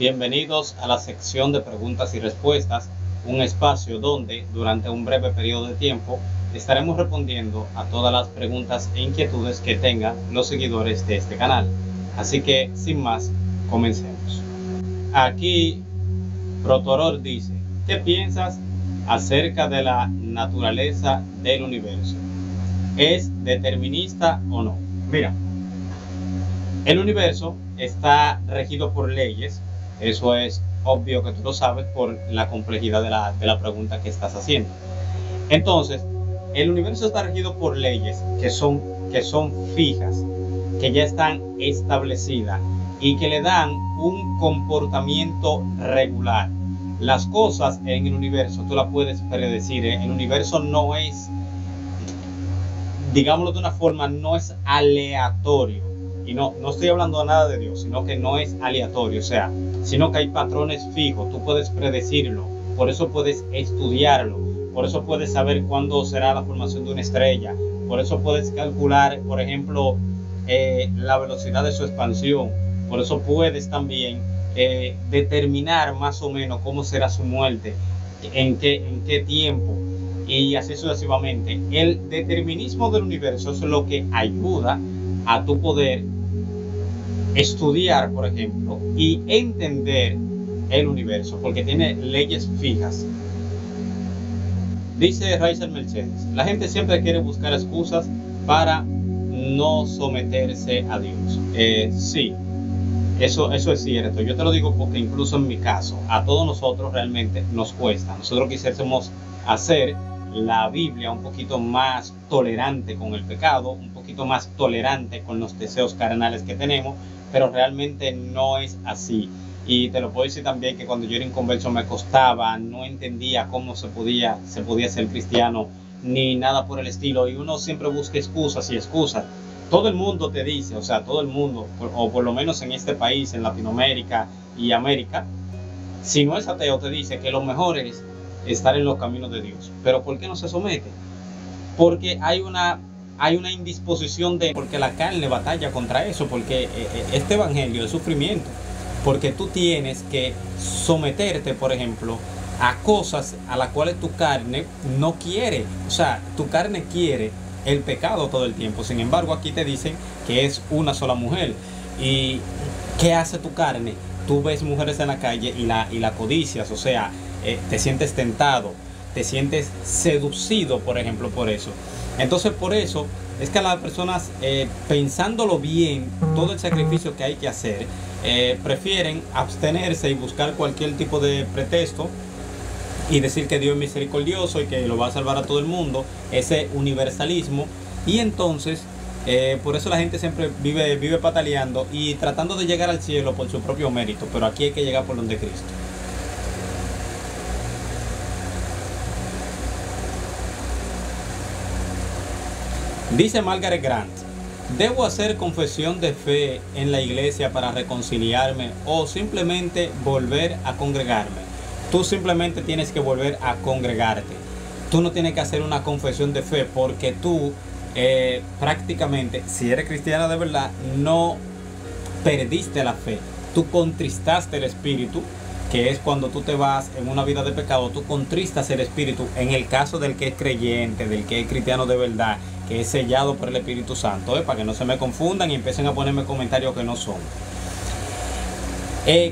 Bienvenidos a la sección de preguntas y respuestas, un espacio donde durante un breve periodo de tiempo estaremos respondiendo a todas las preguntas e inquietudes que tengan los seguidores de este canal. Así que, sin más, comencemos. Aquí, Protoror dice, ¿qué piensas acerca de la naturaleza del universo? ¿Es determinista o no? Mira, el universo está regido por leyes. Eso es obvio que tú lo sabes por la complejidad de la pregunta que estás haciendo. Entonces, el universo está regido por leyes que son fijas, que ya están establecidas y que le dan un comportamiento regular. Las cosas en el universo tú las puedes predecir. El universo no es, digámoslo de una forma, no es aleatorio. Y no estoy hablando nada de Dios, sino que no es aleatorio, o sea, sino que hay patrones fijos, tú puedes predecirlo, por eso puedes estudiarlo, por eso puedes saber cuándo será la formación de una estrella, por eso puedes calcular, por ejemplo, la velocidad de su expansión, por eso puedes también determinar más o menos cómo será su muerte, en qué tiempo, y así sucesivamente. El determinismo del universo es lo que ayuda a tu poder estudiar, por ejemplo, y entender el universo, porque tiene leyes fijas. Dice Raizel Mercedes, la gente siempre quiere buscar excusas para no someterse a Dios. Sí, eso es cierto. Yo te lo digo porque incluso en mi caso, a todos nosotros realmente nos cuesta. Nosotros quisiésemos hacer la Biblia un poquito más tolerante con el pecado, un poquito más tolerante con los deseos carnales que tenemos, pero realmente no es así. Y te lo puedo decir también que cuando yo era inconverso me costaba, no entendía cómo se podía ser cristiano, ni nada por el estilo, y uno siempre busca excusas y excusas. Todo el mundo te dice, o sea, todo el mundo, o por lo menos en este país, en Latinoamérica y América, si no es ateo, te dice que lo mejor es estar en los caminos de Dios. Pero ¿por qué no se somete? Porque hay una indisposición porque la carne batalla contra eso, porque este evangelio es sufrimiento, porque tú tienes que someterte, por ejemplo, a cosas a las cuales tu carne no quiere. O sea, tu carne quiere el pecado todo el tiempo. Sin embargo, aquí te dicen que es una sola mujer. ¿Y qué hace tu carne? Tú ves mujeres en la calle y la codicias, o sea, te sientes tentado, te sientes seducido, por ejemplo, por eso. Entonces, por eso es que las personas, pensándolo bien, todo el sacrificio que hay que hacer, prefieren abstenerse y buscar cualquier tipo de pretexto y decir que Dios es misericordioso y que lo va a salvar a todo el mundo, ese universalismo. Y entonces, por eso la gente siempre vive pataleando y tratando de llegar al cielo por su propio mérito, pero aquí hay que llegar por donde Cristo. Dice Margaret Grant, ¿debo hacer confesión de fe en la iglesia para reconciliarme o simplemente volver a congregarme? Tú simplemente tienes que volver a congregarte. Tú no tienes que hacer una confesión de fe porque tú prácticamente, si eres cristiana de verdad, no perdiste la fe. Tú contristaste el espíritu, que es cuando tú te vas en una vida de pecado, tú contristas el espíritu. En el caso del que es creyente, del que es cristiano de verdad, que es sellado por el Espíritu Santo, para que no se me confundan y empiecen a ponerme comentarios que no son.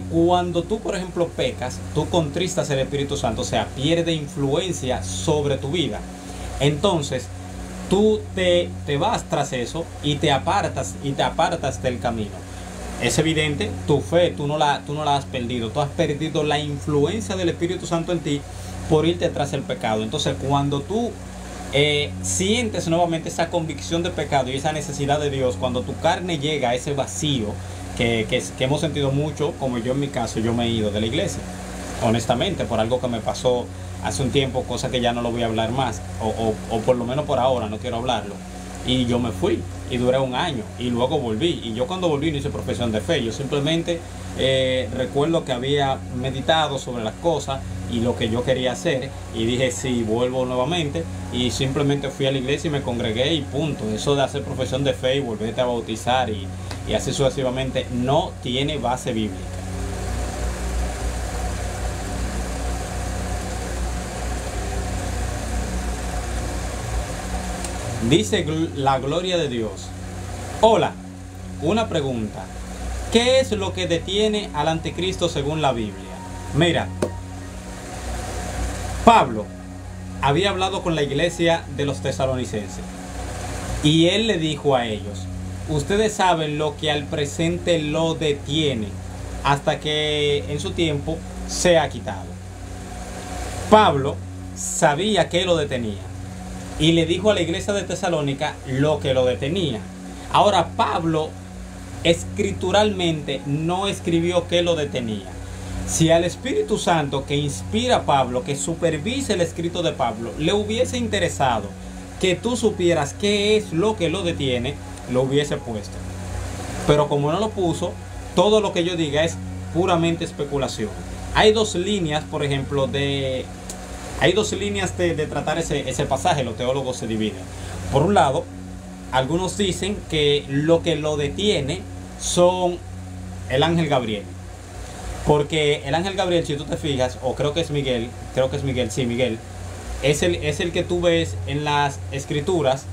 Cuando tú, por ejemplo, pecas, tú contristas el Espíritu Santo, o sea, pierde influencia sobre tu vida. Entonces, tú te vas tras eso y te apartas del camino. Es evidente, tu fe tú no la has perdido. Tú has perdido la influencia del Espíritu Santo en ti por irte tras el pecado. Entonces, cuando tú sientes nuevamente esa convicción de pecado y esa necesidad de Dios, cuando tu carne llega a ese vacío que hemos sentido mucho, como yo en mi caso, yo me he ido de la iglesia, honestamente, por algo que me pasó hace un tiempo, cosa que ya no lo voy a hablar más, o por lo menos por ahora no quiero hablarlo. Y yo me fui y duré un año y luego volví. Y yo cuando volví no hice profesión de fe. Yo simplemente recuerdo que había meditado sobre las cosas y lo que yo quería hacer. Y dije, sí, vuelvo nuevamente. Y simplemente fui a la iglesia y me congregué y punto. Eso de hacer profesión de fe y volverte a bautizar y así sucesivamente no tiene base bíblica. Dice la gloria de Dios. Hola, una pregunta. ¿Qué es lo que detiene al anticristo según la Biblia? Mira, Pablo había hablado con la iglesia de los tesalonicenses y él le dijo a ellos: ustedes saben lo que al presente lo detiene hasta que en su tiempo sea quitado. Pablo sabía que lo detenía y le dijo a la iglesia de Tesalónica lo que lo detenía. Ahora, Pablo escrituralmente no escribió que lo detenía. Si al Espíritu Santo que inspira a Pablo, que supervisa el escrito de Pablo, le hubiese interesado que tú supieras qué es lo que lo detiene, lo hubiese puesto. Pero como no lo puso, todo lo que yo diga es puramente especulación. Hay dos líneas, por ejemplo, de tratar ese pasaje. Los teólogos se dividen. Por un lado, algunos dicen que lo detiene son el ángel Gabriel. Porque el ángel Gabriel, si tú te fijas, o creo que es Miguel, sí, Miguel, es el que tú ves en las escrituras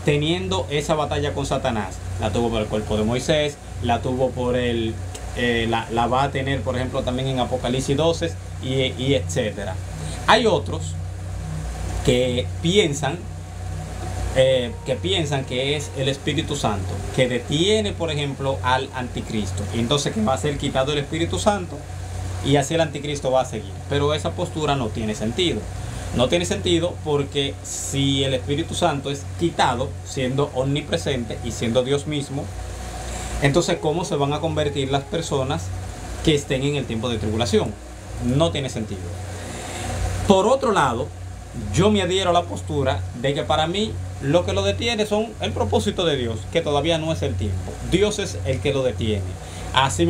teniendo esa batalla con Satanás. La tuvo por el cuerpo de Moisés, la tuvo por la va a tener, por ejemplo, también en Apocalipsis 12 y etcétera. Hay otros que piensan que es el Espíritu Santo que detiene, por ejemplo, al anticristo, y entonces que va a ser quitado el Espíritu Santo y así el anticristo va a seguir. Pero esa postura no tiene sentido. No tiene sentido porque si el Espíritu Santo es quitado, siendo omnipresente y siendo Dios mismo, entonces ¿cómo se van a convertir las personas que estén en el tiempo de tribulación? No tiene sentido. Por otro lado, yo me adhiero a la postura de que para mí lo que lo detiene son el propósito de Dios, que todavía no es el tiempo. Dios es el que lo detiene. Así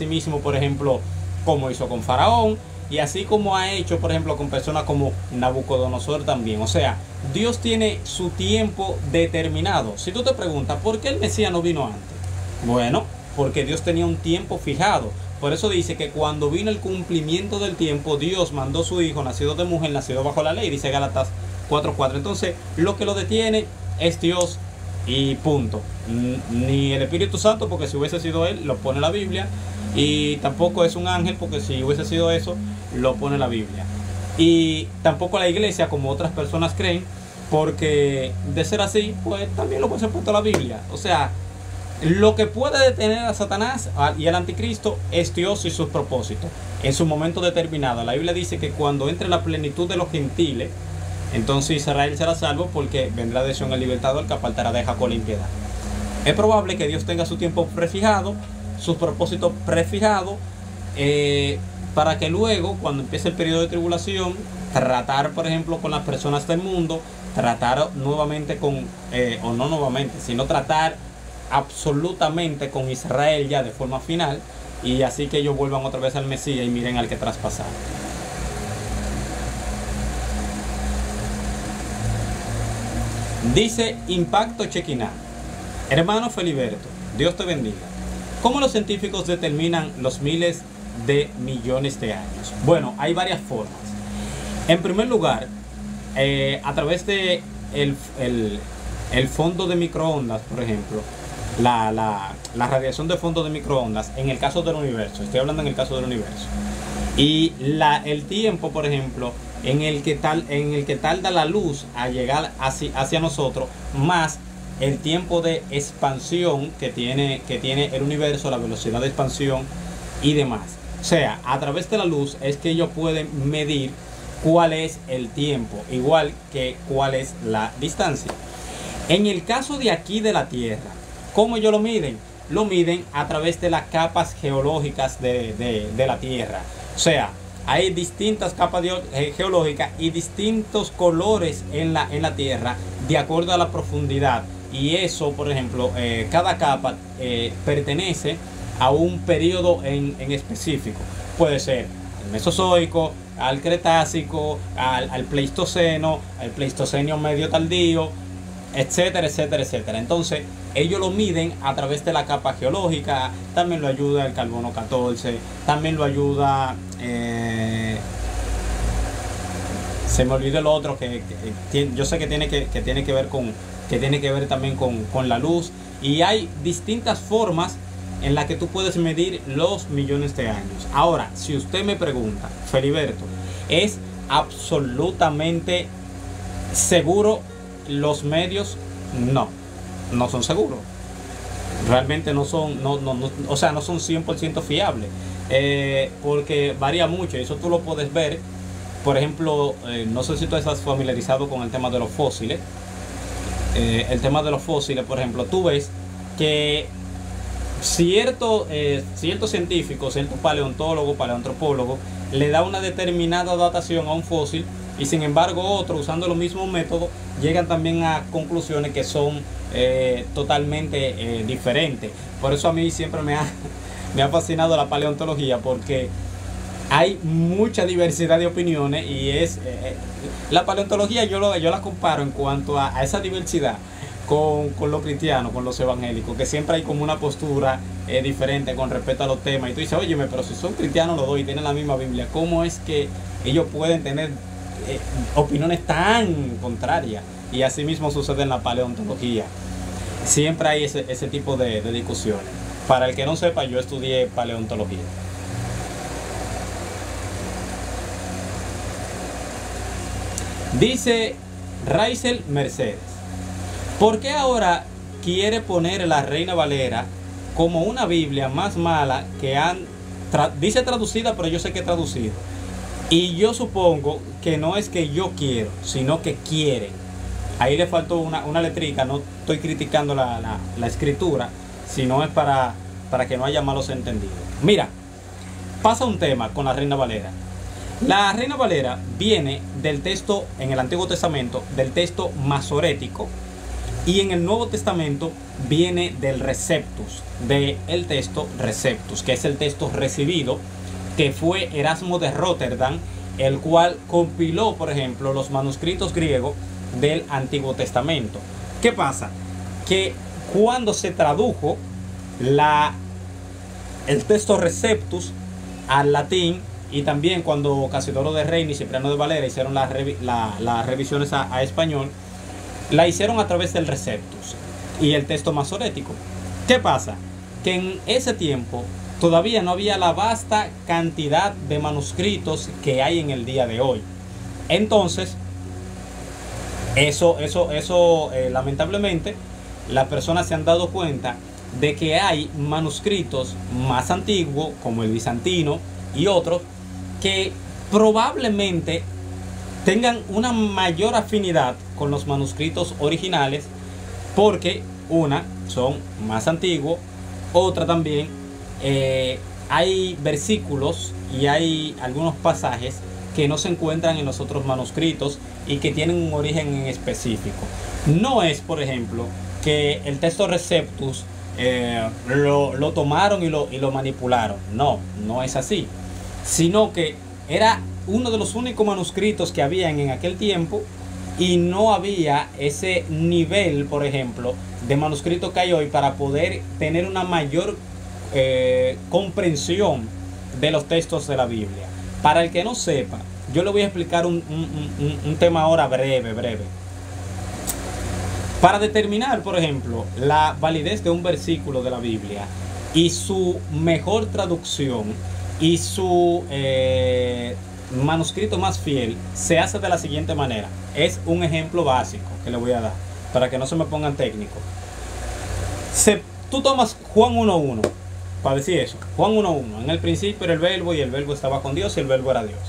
mismo, por ejemplo, como hizo con Faraón, y así como ha hecho, por ejemplo, con personas como Nabucodonosor también. O sea, Dios tiene su tiempo determinado. Si tú te preguntas, ¿por qué el Mesías no vino antes? Bueno, porque Dios tenía un tiempo fijado. Por eso dice que cuando vino el cumplimiento del tiempo, Dios mandó a su hijo, nacido de mujer, nacido bajo la ley, dice Gálatas 4:4. Entonces, lo que lo detiene es Dios y punto. Ni el Espíritu Santo, porque si hubiese sido él, lo pone la Biblia. Y tampoco es un ángel, porque si hubiese sido eso, lo pone la Biblia. Y tampoco la iglesia, como otras personas creen, porque de ser así, pues también lo puede ser puesto la Biblia. O sea, lo que puede detener a Satanás y al anticristo es Dios y sus propósitos en su momento determinado. La Biblia dice que cuando entre la plenitud de los gentiles, entonces Israel será salvo, porque vendrá de Sion el libertador que apartará de Jacob la impiedad. Es probable que Dios tenga su tiempo prefijado, sus propósitos prefijados, para que luego, cuando empiece el periodo de tribulación, tratar, por ejemplo, con las personas del mundo, tratar nuevamente o no nuevamente, sino tratar absolutamente con Israel ya de forma final, y así que ellos vuelvan otra vez al Mesías y miren al que traspasar. Dice Impacto Chequiná: hermano Feliberto, Dios te bendiga. ¿Cómo los científicos determinan los miles de millones de años? Bueno, hay varias formas. En primer lugar, a través de el fondo de microondas, por ejemplo, la radiación de fondo de microondas, en el caso del universo, estoy hablando en el caso del universo, y el tiempo, por ejemplo, en el que tarda la luz a llegar hacia nosotros, más el tiempo de expansión que tiene el universo, la velocidad de expansión y demás. O sea, a través de la luz es que ellos pueden medir cuál es el tiempo, igual que cuál es la distancia. En el caso de aquí de la Tierra, ¿cómo ellos lo miden? Lo miden a través de las capas geológicas de la Tierra. O sea, hay distintas capas geológicas y distintos colores en la Tierra de acuerdo a la profundidad. Y eso, por ejemplo, cada capa pertenece a un periodo en específico. Puede ser el Mesozoico, al Cretácico, al Pleistoceno, al Pleistoceno medio tardío, etcétera, etcétera, etcétera. Entonces, ellos lo miden a través de la capa geológica. También lo ayuda el carbono 14, también lo ayuda Se me olvidó el otro yo sé que tiene que ver también con la luz. Y hay distintas formas en las que tú puedes medir los millones de años. Ahora, si usted me pregunta, Feliberto, ¿es absolutamente seguro los medios? No, no son seguros. Realmente no son, o sea, no son 100% fiables. Porque varía mucho, y eso tú lo puedes ver. Por ejemplo, no sé si tú estás familiarizado con el tema de los fósiles. El tema de los fósiles, por ejemplo, tú ves que cierto científico, cierto paleontólogo, paleoantropólogo, le da una determinada datación a un fósil, y sin embargo otros, usando los mismos métodos, llegan también a conclusiones que son totalmente diferentes. Por eso a mí siempre me ha fascinado la paleontología, porque hay mucha diversidad de opiniones, y la paleontología yo la comparo en cuanto a esa diversidad con los cristianos, con los evangélicos, que siempre hay como una postura diferente con respecto a los temas. Y tú dices, óyeme, pero si son cristianos los dos y tienen la misma Biblia, ¿cómo es que ellos pueden tener opiniones tan contrarias? Y así mismo sucede en la paleontología. Siempre hay ese tipo de discusiones. Para el que no sepa, yo estudié paleontología. Dice Raizel Mercedes: ¿por qué ahora quiere poner la Reina Valera como una Biblia más mala que dice traducida, pero yo sé que es traducido? Y yo supongo que no es que yo quiero, sino que quieren. Ahí le faltó una letrica. No estoy criticando la escritura, sino es para que no haya malos entendidos. Mira, pasa un tema con la Reina Valera. La Reina Valera viene del texto, en el Antiguo Testamento, del texto masorético, y en el Nuevo Testamento viene del Receptus, del texto Receptus, que es el texto recibido, que fue Erasmo de Rotterdam, el cual compiló, por ejemplo, los manuscritos griegos del Antiguo Testamento. ¿Qué pasa? Que cuando se tradujo el texto Receptus al latín, y también cuando Casidoro de Reina y Cipriano de Valera hicieron las revisiones a español, la hicieron a través del Receptus y el texto masorético. ¿Qué pasa? Que en ese tiempo todavía no había la vasta cantidad de manuscritos que hay en el día de hoy. Entonces, lamentablemente, las personas se han dado cuenta de que hay manuscritos más antiguos, como el bizantino y otros, que probablemente tengan una mayor afinidad con los manuscritos originales, porque son más antiguos, otra también hay versículos y hay algunos pasajes que no se encuentran en los otros manuscritos y que tienen un origen en específico. No es, por ejemplo, que el texto Receptus lo tomaron y lo manipularon. No es así, sino que era uno de los únicos manuscritos que habían en aquel tiempo, y no había ese nivel, por ejemplo, de manuscrito que hay hoy para poder tener una mayor comprensión de los textos de la Biblia. Para el que no sepa, yo le voy a explicar un tema ahora breve. Para determinar, por ejemplo, la validez de un versículo de la Biblia y su mejor traducción y su manuscrito más fiel, se hace de la siguiente manera. Es un ejemplo básico que le voy a dar para que no se me pongan técnicos. Tú tomas Juan 1:1 para decir eso. Juan 1:1: en el principio era el verbo, y el verbo estaba con Dios, y el verbo era Dios.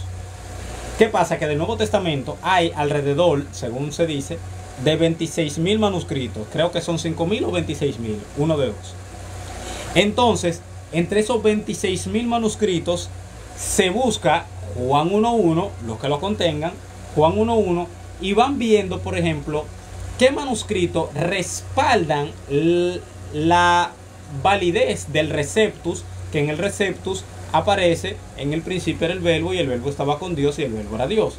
¿Qué pasa? Que del Nuevo Testamento hay alrededor, según se dice, de 26.000 manuscritos. Creo que son 5.000 o 26.000, uno de dos. Entonces, entre esos 26.000 manuscritos se busca Juan 1:1, los que lo contengan, Juan 1:1, y van viendo, por ejemplo, qué manuscritos respaldan la validez del Receptus, que en el Receptus aparece: en el principio era el verbo, y el verbo estaba con Dios, y el verbo era Dios.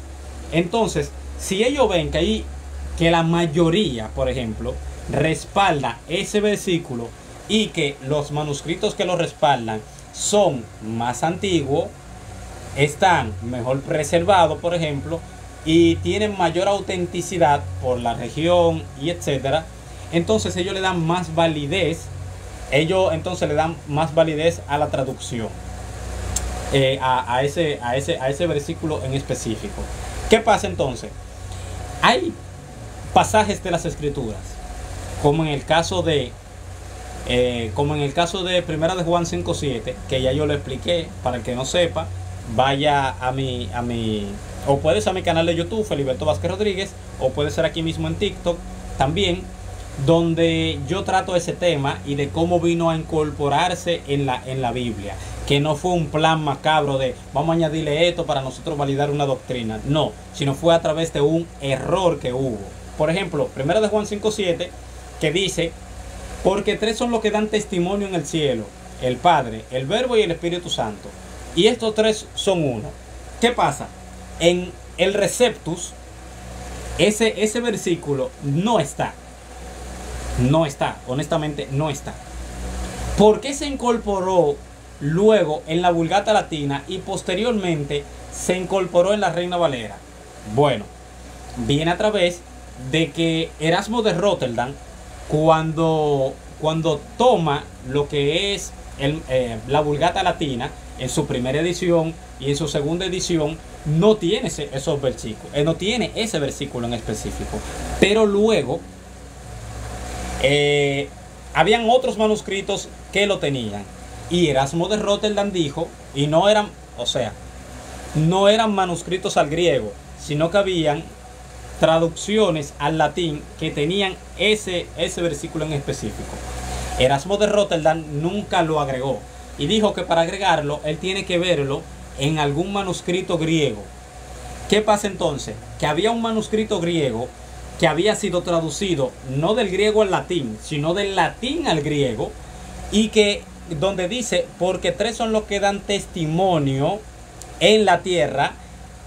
Entonces, si ellos ven que la mayoría, por ejemplo, respalda ese versículo, y que los manuscritos que lo respaldan son más antiguos, están mejor preservados, por ejemplo, y tienen mayor autenticidad por la región y etcétera, entonces ellos le dan más validez. Ellos entonces le dan más validez a la traducción, a ese versículo en específico. ¿Qué pasa entonces? Hay pasajes de las escrituras, como en el caso de Primera de Juan 5:7, que ya yo lo expliqué. Para el que no sepa, vaya a mi o puede ser a mi canal de YouTube, Feliberto Vázquez Rodríguez, o puede ser aquí mismo en TikTok también, donde yo trato ese tema y de cómo vino a incorporarse en la Biblia, que no fue un plan macabro de vamos a añadirle esto para nosotros validar una doctrina, no, sino fue a través de un error que hubo. Por ejemplo, Primera de Juan 5:7, que dice: porque tres son los que dan testimonio en el cielo, el Padre, el Verbo y el Espíritu Santo, y estos tres son uno. ¿Qué pasa? En el Receptus, ese versículo no está. No está, honestamente no está. ¿Por qué se incorporó luego en la Vulgata Latina y posteriormente se incorporó en la Reina Valera? Bueno, viene a través de que Erasmo de Rotterdam, cuando toma lo que es la Vulgata Latina en su primera edición y en su segunda edición, no tiene esos versículos, no tiene ese versículo en específico, pero luego habían otros manuscritos que lo tenían, y Erasmo de Rotterdam dijo, y no eran manuscritos al griego, sino que habían traducciones al latín que tenían ese versículo en específico. Erasmo de Rotterdam nunca lo agregó y dijo que para agregarlo él tiene que verlo en algún manuscrito griego. ¿Qué pasa entonces? Que había un manuscrito griego que había sido traducido no del griego al latín, sino del latín al griego, y que donde dice: porque tres son los que dan testimonio en la tierra,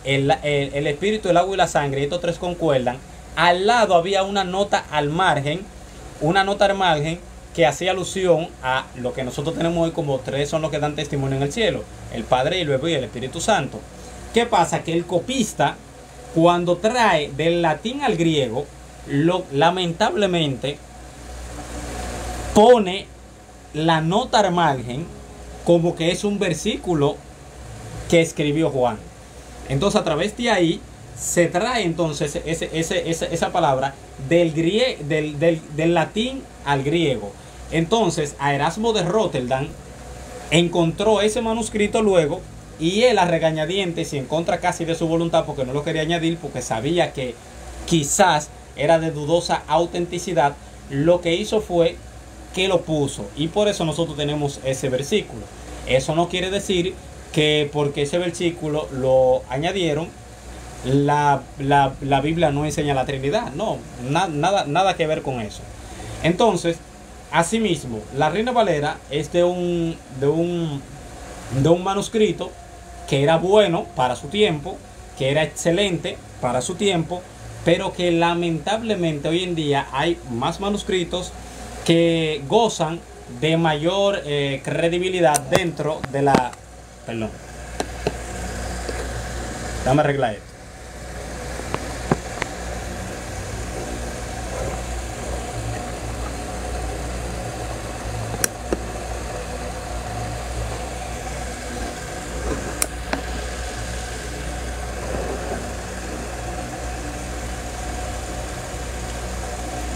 el espíritu, el agua y la sangre, y estos tres concuerdan. Al lado había una nota al margen que hacía alusión a lo que nosotros tenemos hoy como tres son los que dan testimonio en el cielo, el Padre, el Verbo y el Espíritu Santo. ¿Qué pasa? Que el copista, cuando trae del latín al griego, lamentablemente pone la nota al margen como que es un versículo que escribió Juan. Entonces, a través de ahí se trae entonces esa palabra del latín al griego. Entonces, a Erasmo de Rotterdam encontró ese manuscrito luego, y él, a regañadientes y en contra casi de su voluntad, porque no lo quería añadir, porque sabía que quizás era de dudosa autenticidad, lo que hizo fue que lo puso, y por eso nosotros tenemos ese versículo. Eso no quiere decir que porque ese versículo lo añadieron, la Biblia no enseña la Trinidad. No, nada que ver con eso. Entonces, asimismo, la Reina Valera es de un manuscrito que era bueno para su tiempo, que era excelente para su tiempo, pero que lamentablemente hoy en día hay más manuscritos que gozan de mayor credibilidad dentro de la... Perdón. Dame arreglar esto.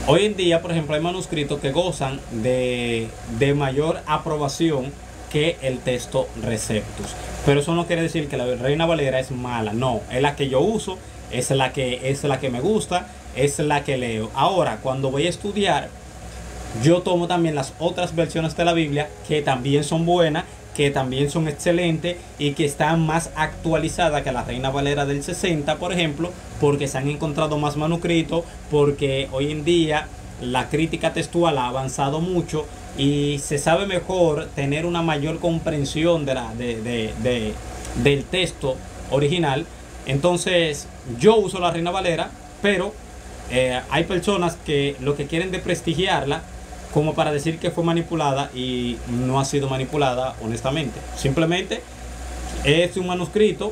Hoy en día, por ejemplo, hay manuscritos que gozan de mayor aprobación que el texto Receptus. Pero eso no quiere decir que la Reina Valera es mala. No, es la que yo uso, es la que me gusta, es la que leo. Ahora, cuando voy a estudiar, yo tomo también las otras versiones de la Biblia, que también son buenas, que también son excelentes y que están más actualizadas que la Reina Valera del 60, por ejemplo, porque se han encontrado más manuscritos, porque hoy en día la crítica textual ha avanzado mucho y se sabe mejor tener una mayor comprensión del texto original. Entonces, yo uso la Reina Valera, pero hay personas que lo que quieren desprestigiarla como para decir que fue manipulada, y no ha sido manipulada, honestamente. Simplemente es un manuscrito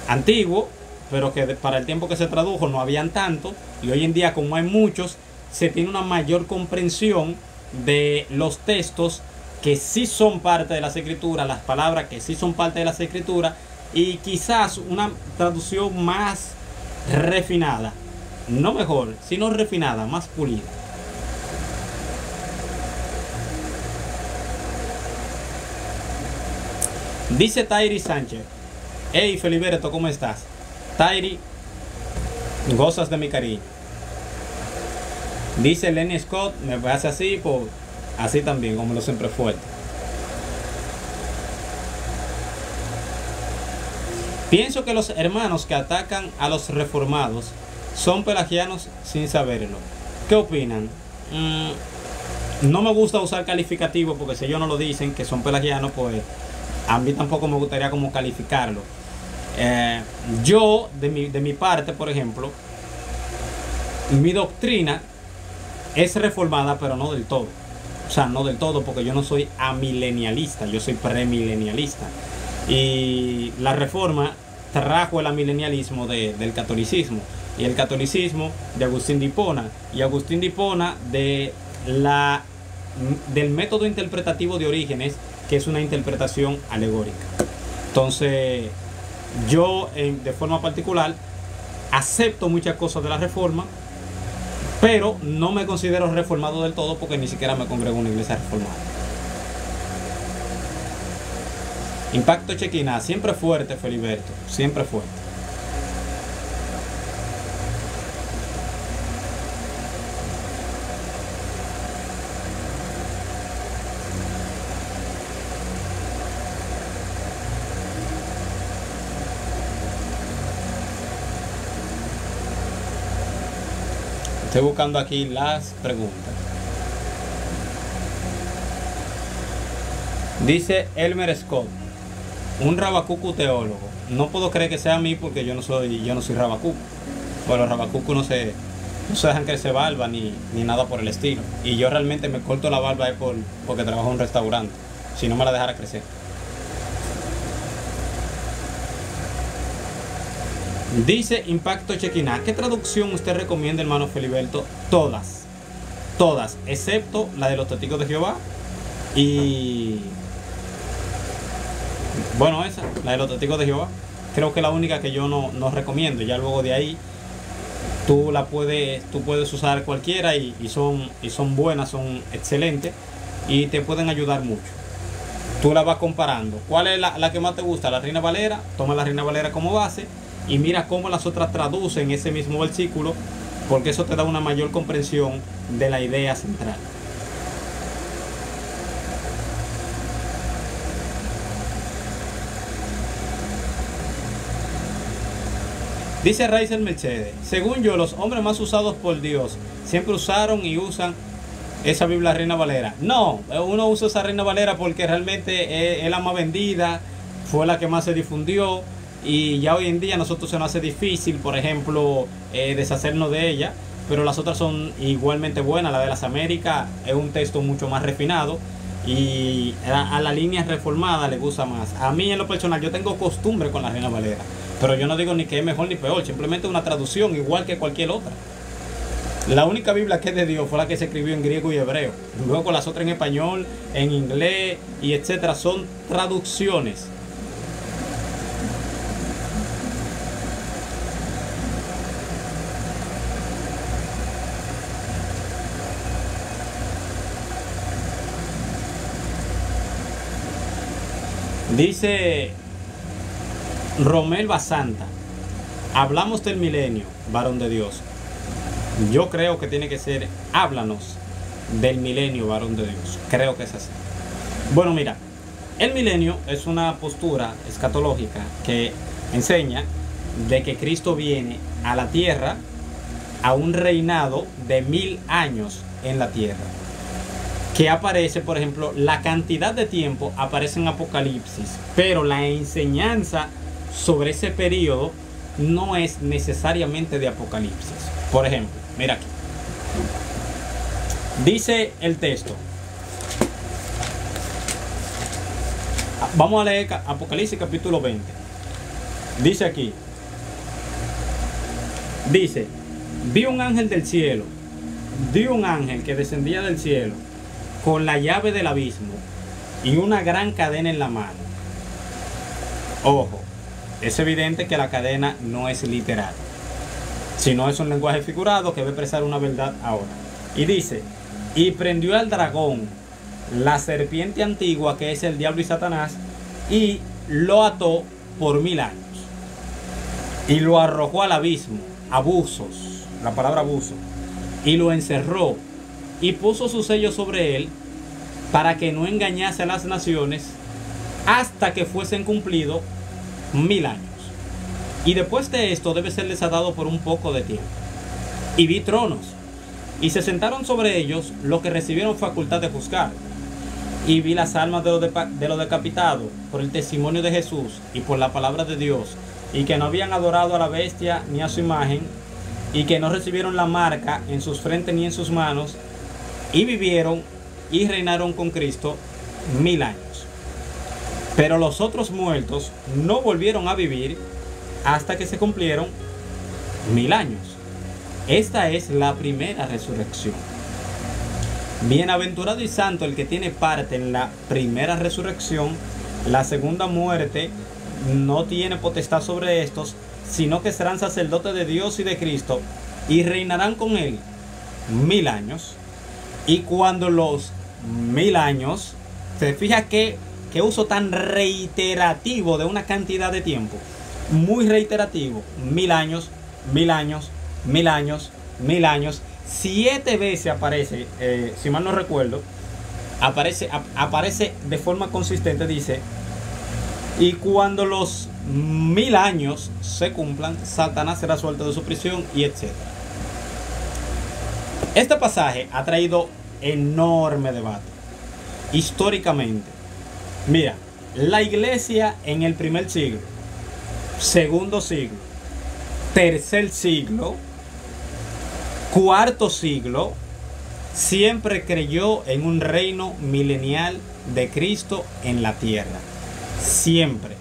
antiguo pero que para el tiempo que se tradujo no habían tanto, y hoy en día como hay muchos, se tiene una mayor comprensión de los textos que sí son parte de las escrituras, las palabras que sí son parte de las escrituras, y quizás una traducción más refinada, no mejor, sino refinada, más pulida. Dice Tairi Sánchez: hey Feliberto, ¿cómo estás? Tairi, gozas de mi cariño. Dice Lenny Scott: me parece así, pues así también, como lo siempre fuerte. Pienso que los hermanos que atacan a los reformados son pelagianos sin saberlo. ¿Qué opinan? No me gusta usar calificativos porque si ellos no lo dicen que son pelagianos, pues a mí tampoco me gustaría como calificarlo. Yo, de mi parte, por ejemplo, mi doctrina es reformada, pero no del todo. O sea, no del todo, porque yo no soy amilenialista, yo soy premilenialista. Y la reforma trajo el amilenialismo del catolicismo. Y el catolicismo de Agustín de Hipona. Y Agustín de Hipona del método interpretativo de Orígenes, que es una interpretación alegórica. Entonces, yo de forma particular acepto muchas cosas de la reforma, pero no me considero reformado del todo porque ni siquiera me congrego en una iglesia reformada. Impacto Chequina, siempre fuerte, Feliberto, siempre fuerte. Estoy buscando aquí las preguntas. Dice Elmer Scott: un rabacucu teólogo. No puedo creer que sea a mí porque yo no soy rabacucu. Pues los rabacucu no se dejan crecer barba ni nada por el estilo. Y yo realmente me corto la barba porque trabajo en un restaurante. Si no me la dejara crecer. Dice Impacto Chequina: ¿qué traducción usted recomienda, hermano Feliberto? Todas, excepto la de los testigos de Jehová. Y bueno, esa, la de los testigos de Jehová, creo que es la única que yo no recomiendo. Ya luego de ahí tú puedes usar cualquiera y son buenas, son excelentes y te pueden ayudar mucho. Tú la vas comparando. ¿Cuál es la que más te gusta? La Reina Valera. Toma la Reina Valera como base y mira cómo las otras traducen ese mismo versículo, porque eso te da una mayor comprensión de la idea central. Dice Raizel Mercedes: según yo, los hombres más usados por Dios siempre usaron y usan esa Biblia Reina Valera. No, uno usa esa Reina Valera porque realmente es la más vendida, fue la que más se difundió, y ya hoy en día a nosotros se nos hace difícil, por ejemplo, deshacernos de ella, pero las otras son igualmente buenas. La de las Américas es un texto mucho más refinado y a la línea reformada le gusta más. A mí en lo personal yo tengo costumbre con la Reina Valera, pero yo no digo ni que es mejor ni peor, simplemente una traducción igual que cualquier otra. La única Biblia que es de Dios fue la que se escribió en griego y hebreo. Luego las otras en español, en inglés y etcétera son traducciones. Dice Romel Basanta: hablamos del milenio, varón de Dios. Yo creo que tiene que ser: háblanos del milenio, varón de Dios. Creo que es así. Bueno, mira, el milenio es una postura escatológica que enseña de que Cristo viene a la tierra a un reinado de 1000 años en la tierra. Que aparece, por ejemplo, la cantidad de tiempo aparece en Apocalipsis, pero la enseñanza sobre ese periodo no es necesariamente de Apocalipsis. Por ejemplo, mira aquí. Dice el texto. Vamos a leer Apocalipsis capítulo 20. Dice aquí: Dice, vi un ángel del cielo, vi un ángel que descendía del cielo con la llave del abismo y una gran cadena en la mano. Ojo, es evidente que la cadena no es literal, sino es un lenguaje figurado que va a expresar una verdad ahora. Y dice, y prendió al dragón, la serpiente antigua que es el diablo y Satanás, y lo ató por 1000 años. Y lo arrojó al abismo, abusos, la palabra abuso, y lo encerró, y puso su sello sobre él, para que no engañase a las naciones, hasta que fuesen cumplidos 1000 años. Y después de esto debe ser desatado por un poco de tiempo. Y vi tronos, y se sentaron sobre ellos los que recibieron facultad de juzgar. Y vi las almas de los decapitados por el testimonio de Jesús y por la palabra de Dios, y que no habían adorado a la bestia ni a su imagen, y que no recibieron la marca en sus frentes ni en sus manos, y vivieron y reinaron con Cristo 1000 años. Pero los otros muertos no volvieron a vivir hasta que se cumplieron 1000 años. Esta es la primera resurrección. Bienaventurado y santo el que tiene parte en la primera resurrección. La segunda muerte no tiene potestad sobre estos, sino que serán sacerdotes de Dios y de Cristo, y reinarán con él 1000 años. Y cuando los 1000 años, se fija que uso tan reiterativo de una cantidad de tiempo, muy reiterativo, 1000 años, 1000 años, 1000 años, 1000 años, 7 veces aparece, si mal no recuerdo, aparece de forma consistente, dice, y cuando los 1000 años se cumplan, Satanás será suelto de su prisión, y etc. Este pasaje ha traído enorme debate históricamente. Mira, la iglesia en el primer siglo, segundo siglo, tercer siglo, cuarto siglo, siempre creyó en un reino milenial de Cristo en la tierra. Siempre.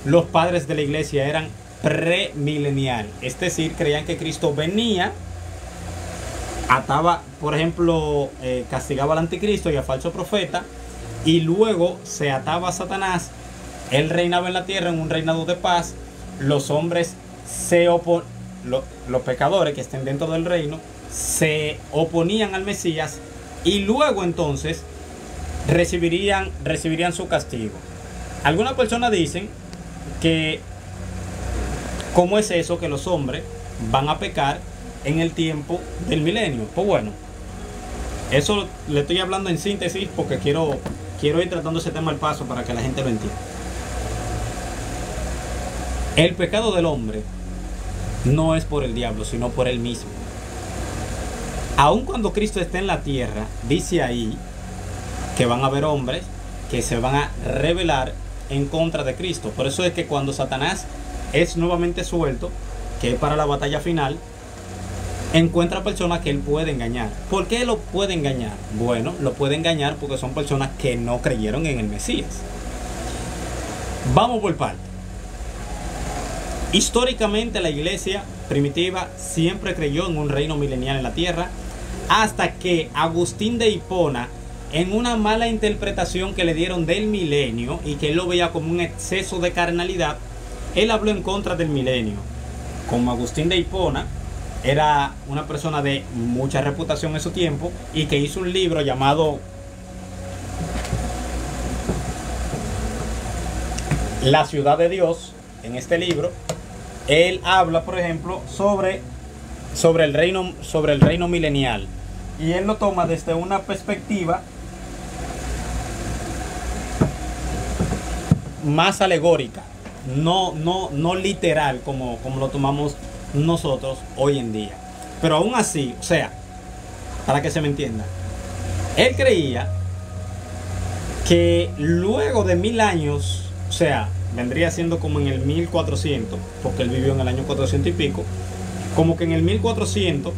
Los padres de la iglesia eran premilenial, es decir, creían que Cristo venía, ataba, por ejemplo, castigaba al anticristo y al falso profeta, y luego se ataba a Satanás. Él reinaba en la tierra en un reinado de paz. Los hombres los pecadores que estén dentro del reino se oponían al Mesías, y luego entonces recibirían su castigo. Algunas personas dicen que ¿cómo es eso que los hombres van a pecar en el tiempo del milenio? Pues bueno, eso le estoy hablando en síntesis porque quiero ir tratando ese tema al paso para que la gente lo entienda. El pecado del hombre no es por el diablo, sino por él mismo. Aun cuando Cristo esté en la tierra, dice ahí que van a haber hombres que se van a rebelar en contra de Cristo. Por eso es que cuando Satanás es nuevamente suelto, que es para la batalla final, encuentra personas que él puede engañar. ¿Por qué lo puede engañar? Bueno, lo puede engañar porque son personas que no creyeron en el Mesías. Vamos por parte. Históricamente la iglesia primitiva siempre creyó en un reino milenial en la tierra, hasta que Agustín de Hipona, en una mala interpretación que le dieron del milenio y que él lo veía como un exceso de carnalidad, él habló en contra del milenio. Como Agustín de Hipona era una persona de mucha reputación en su tiempo y que hizo un libro llamado La ciudad de Dios. En este libro él habla, por ejemplo, sobre el reino milenial, y él lo toma desde una perspectiva más alegórica, no literal como lo tomamos nosotros hoy en día. Pero aún así, o sea, para que se me entienda, él creía que luego de 1000 años, o sea, vendría siendo como en el 1400, porque él vivió en el año 400 y pico, como que en el 1400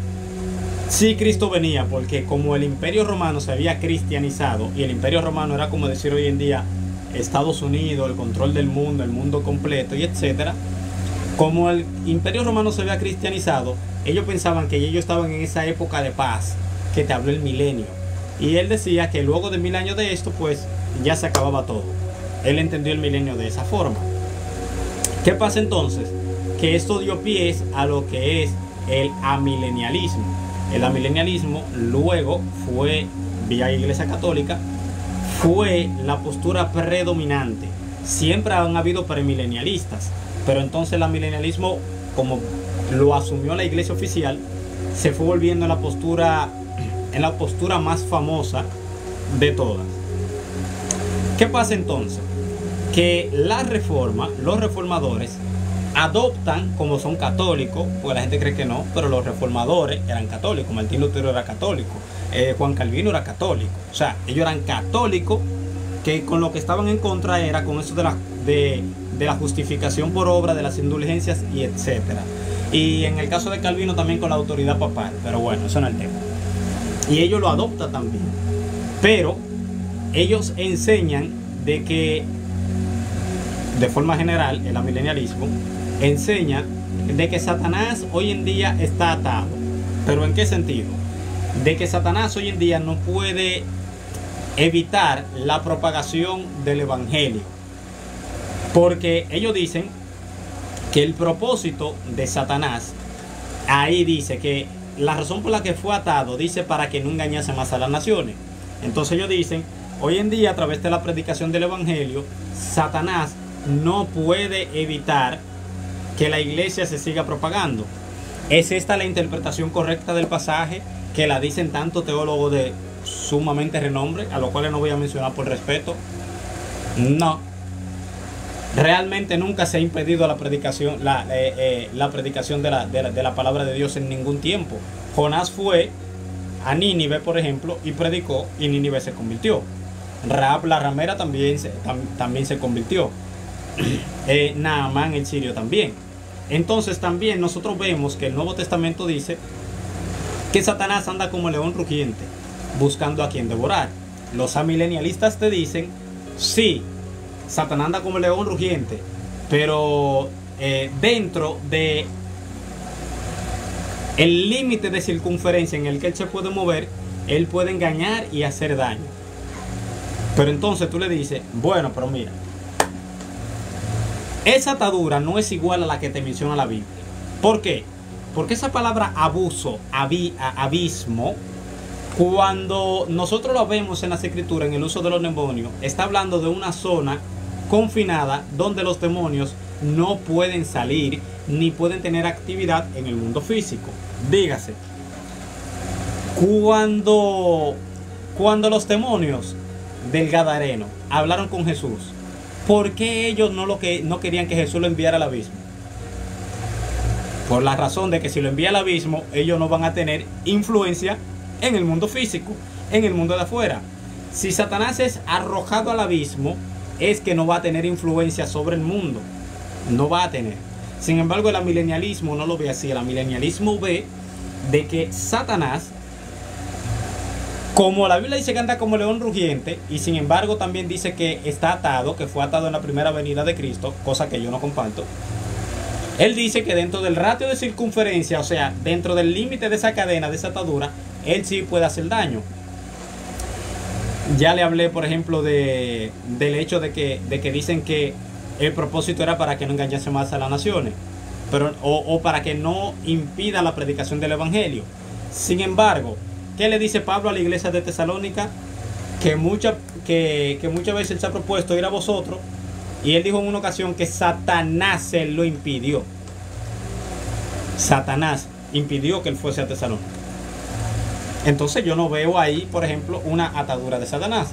sí Cristo venía, porque como el Imperio Romano se había cristianizado, y el Imperio Romano era como decir hoy en día Estados Unidos, el control del mundo, el mundo completo y etcétera. Como el Imperio Romano se había cristianizado, ellos pensaban que ellos estaban en esa época de paz que te habló el milenio. Y él decía que luego de 1000 años de esto, pues ya se acababa todo. Él entendió el milenio de esa forma. ¿Qué pasa entonces? Que esto dio pie a lo que es el amilenialismo. El amilenialismo luego fue, vía Iglesia Católica, fue la postura predominante. Siempre han habido premilenialistas, pero entonces el amilenialismo, como lo asumió la Iglesia oficial, se fue volviendo en la postura más famosa de todas. ¿Qué pasa entonces? Que la reforma, los reformadores adoptan, como son católicos, porque la gente cree que no, pero los reformadores eran católicos. Martín Lutero era católico, Juan Calvino era católico. O sea, ellos eran católicos, que con lo que estaban en contra era con eso de la justificación por obra, de las indulgencias y etcétera. Y en el caso de Calvino también con la autoridad papal, pero bueno, eso no es el tema. Y ellos lo adoptan también, pero ellos enseñan de que, de forma general, el amilenialismo enseña de que Satanás hoy en día está atado. ¿Pero en qué sentido? De que Satanás hoy en día no puede evitar la propagación del evangelio, porque ellos dicen que el propósito de Satanás, ahí dice que la razón por la que fue atado, dice para que no engañase más a las naciones. Entonces ellos dicen, hoy en día a través de la predicación del evangelio, Satanás no puede evitar que la iglesia se siga propagando. ¿Es esta la interpretación correcta del pasaje que la dicen tantos teólogos de sumamente renombre, a los cuales no voy a mencionar por respeto? No. Realmente nunca se ha impedido la predicación, la predicación de la palabra de Dios en ningún tiempo. Jonás fue a Nínive, por ejemplo, y predicó, y Nínive se convirtió. Rahab la ramera también se convirtió. Naamán el sirio también. Entonces también nosotros vemos que el Nuevo Testamento dice que Satanás anda como león rugiente, buscando a quien devorar. Los amilenialistas te dicen, sí, Satanás anda como león rugiente, pero dentro de el límite de circunferencia en el que él se puede mover, él puede engañar y hacer daño. Pero entonces tú le dices, bueno, pero mira, esa atadura no es igual a la que te menciona la Biblia. ¿Por qué? Porque esa palabra abuso, abismo, cuando nosotros lo vemos en las escrituras, en el uso de los demonios, está hablando de una zona confinada donde los demonios no pueden salir ni pueden tener actividad en el mundo físico. Dígase, cuando los demonios del Gadareno hablaron con Jesús, ¿por qué ellos no querían que Jesús lo enviara al abismo? Por la razón de que si lo envía al abismo, ellos no van a tener influencia en el mundo físico, en el mundo de afuera. Si Satanás es arrojado al abismo, es que no va a tener influencia sobre el mundo. No va a tener. Sin embargo, el amilenialismo no lo ve así. El amilenialismo ve de que Satanás, como la Biblia dice que anda como león rugiente, y sin embargo también dice que está atado, que fue atado en la primera venida de Cristo, cosa que yo no comparto. Él dice que dentro del ratio de circunferencia, o sea, dentro del límite de esa cadena, de esa atadura, él sí puede hacer daño. Ya le hablé, por ejemplo, del hecho de que dicen que el propósito era para que no engañase más a las naciones, pero, o para que no impida la predicación del evangelio. Sin embargo, ¿qué le dice Pablo a la iglesia de Tesalónica? Que muchas veces él se ha propuesto ir a vosotros, y él dijo en una ocasión que Satanás se lo impidió. Satanás impidió que él fuese a Tesalónica. Entonces yo no veo ahí, por ejemplo, una atadura de Satanás.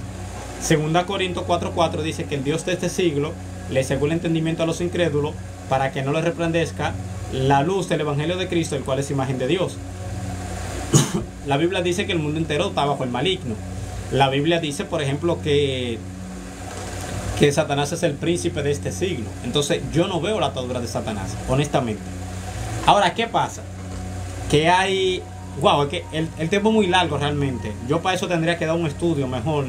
2 Corintios 4:4 dice que el Dios de este siglo le cegó el entendimiento a los incrédulos para que no les resplandezca la luz del evangelio de Cristo, el cual es imagen de Dios. La Biblia dice que el mundo entero está bajo el maligno. La Biblia dice, por ejemplo, que Satanás es el príncipe de este siglo. Entonces yo no veo la atadura de Satanás, honestamente. Ahora, ¿qué pasa? Que hay... Wow, es que el tema es muy largo realmente. Yo para eso tendría que dar un estudio mejor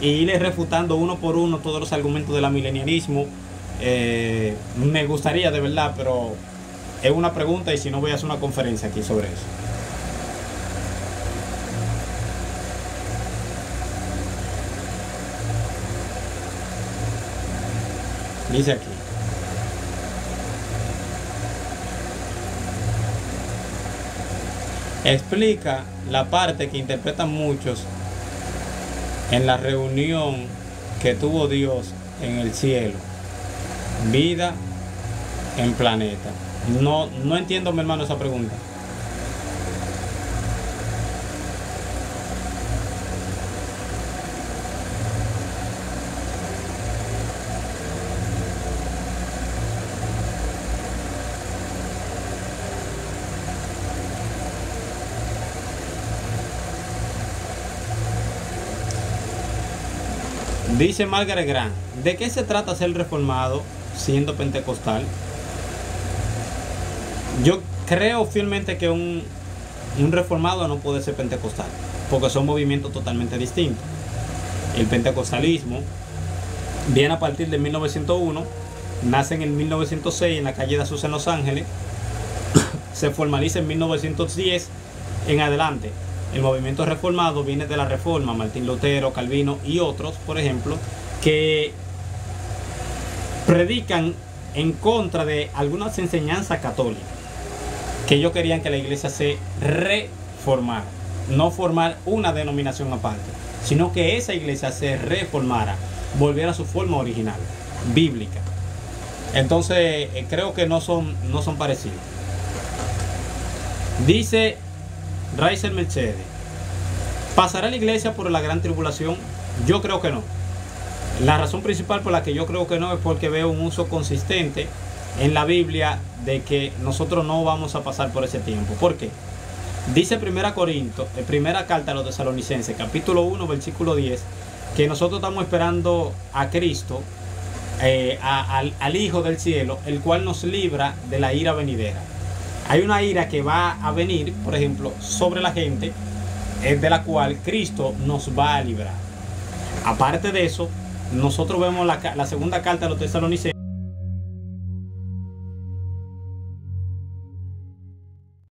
y irle refutando uno por uno todos los argumentos del amilenialismo. Me gustaría de verdad, pero es una pregunta y si no voy a hacer una conferencia aquí sobre eso. Dice aquí. Explica la parte que interpretan muchos en la reunión que tuvo Dios en el cielo. Vida en planeta. No entiendo, mi hermano, esa pregunta. Dice Margaret Grant, ¿de qué se trata ser reformado siendo pentecostal? Yo creo fielmente que un reformado no puede ser pentecostal, porque son movimientos totalmente distintos. El pentecostalismo viene a partir de 1901, nace en el 1906 en la calle de Azusa en Los Ángeles, se formaliza en 1910 en adelante. El movimiento reformado viene de la Reforma, Martín Lutero, Calvino y otros, por ejemplo, que predican en contra de algunas enseñanzas católicas, que ellos querían que la iglesia se reformara, no formar una denominación aparte, sino que esa iglesia se reformara, volviera a su forma original, bíblica. Entonces, creo que no son parecidos. Dice Raizel Mercedes, ¿pasará la iglesia por la gran tribulación? Yo creo que no. La razón principal por la que yo creo que no es porque veo un uso consistente en la Biblia de que nosotros no vamos a pasar por ese tiempo. ¿Por qué? Dice 1 Corintios, primera carta a los tesalonicenses, capítulo 1, versículo 10, que nosotros estamos esperando a Cristo, al Hijo del cielo, el cual nos libra de la ira venidera. Hay una ira que va a venir, por ejemplo, sobre la gente, de la cual Cristo nos va a librar. Aparte de eso, nosotros vemos la segunda carta a los tesalonicenses,